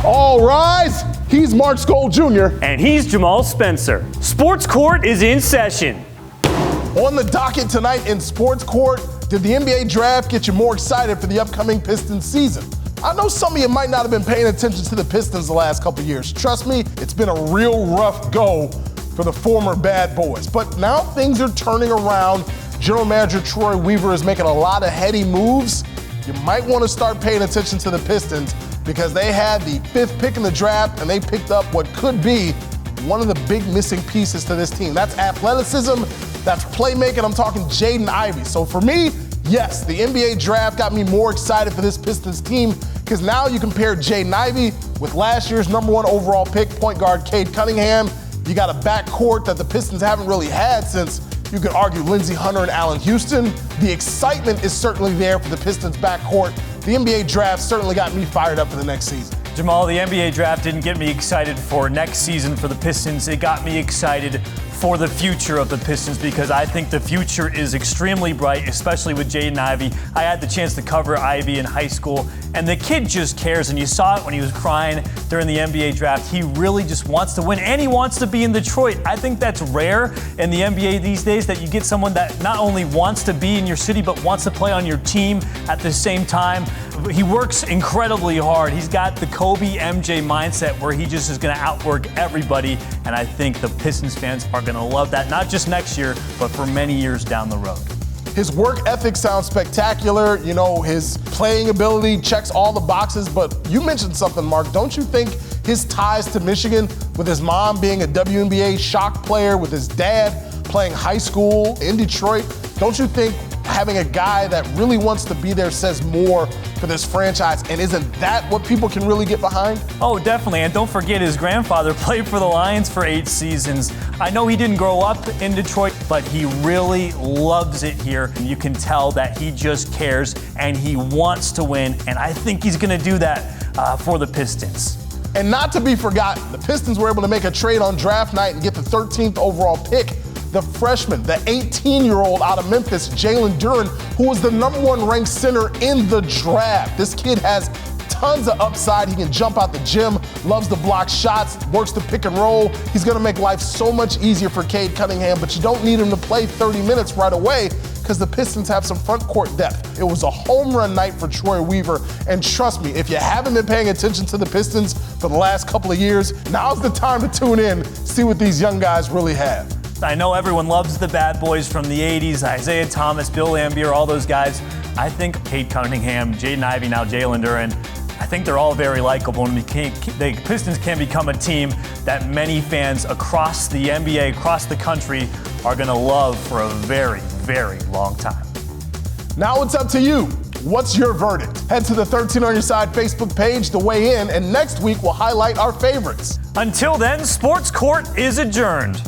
All rise. He's Mark Skoll Jr. And he's Jamal Spencer. Sports Court is in session. On the docket tonight in Sports Court, did the NBA draft get you more excited for the upcoming Pistons season? I know some of you might not have been paying attention to the Pistons the last couple years. Trust me, it's been a real rough go for the former bad boys. But now things are turning around. General Manager Troy Weaver is making a lot of heady moves. You might want to start paying attention to the Pistons because they had the 5th pick in the draft and they picked up what could be one of the big missing pieces to this team. That's athleticism, that's playmaking. I'm talking Jaden Ivey. So for me, yes, the NBA draft got me more excited for this Pistons team because now you compare Jaden Ivey with last year's #1 overall pick, point guard Cade Cunningham. You got a backcourt that the Pistons haven't really had since, you could argue, Lindsey Hunter and Allen Houston. The excitement is certainly there for the Pistons backcourt. The NBA draft certainly got me fired up for the next season. Jamal, the NBA draft didn't get me excited for next season for the Pistons. It got me excited for the future of the Pistons because I think the future is extremely bright, especially with Jaden Ivey. I had the chance to cover Ivey in high school, and the kid just cares, and you saw it when he was crying during the NBA draft. He really just wants to win, and he wants to be in Detroit. I think that's rare in the NBA these days, that you get someone that not only wants to be in your city, but wants to play on your team at the same time. He works incredibly hard. He's got the Kobe MJ mindset where he just is going to outwork everybody, and I think the Pistons fans are going to love that, not just next year, but for many years down the road. His work ethic sounds spectacular. You know, his playing ability checks all the boxes, but you mentioned something, Mark. Don't you think his ties to Michigan, with his mom being a WNBA shock player, with his dad playing high school in Detroit, don't you think having a guy that really wants to be there says more for this franchise? And isn't that what people can really get behind? Oh, definitely. And don't forget, his grandfather played for the Lions for 8 seasons. I know he didn't grow up in Detroit, but he really loves it here. You can tell that he just cares and he wants to win. And I think he's going to do that for the Pistons. And not to be forgotten, the Pistons were able to make a trade on draft night and get the 13th overall pick. The freshman, the 18-year-old out of Memphis, Jalen Duren, who was the #1 ranked center in the draft. This kid has tons of upside. He can jump out the gym, loves to block shots, works the pick and roll. He's going to make life so much easier for Cade Cunningham, but you don't need him to play 30 minutes right away because the Pistons have some front court depth. It was a home run night for Troy Weaver, and trust me, if you haven't been paying attention to the Pistons for the last couple of years, now's the time to tune in, see what these young guys really have. I know everyone loves the bad boys from the 80s, Isaiah Thomas, Bill Laimbeer, all those guys. I think Cade Cunningham, Jaden Ivey, now Jalen Duren, I think they're all very likable, and the Pistons can become a team that many fans across the NBA, across the country, are going to love for a very, very long time. Now it's up to you. What's your verdict? Head to the 13 on Your Side Facebook page to weigh in, and next week we'll highlight our favorites. Until then, Sports Court is adjourned.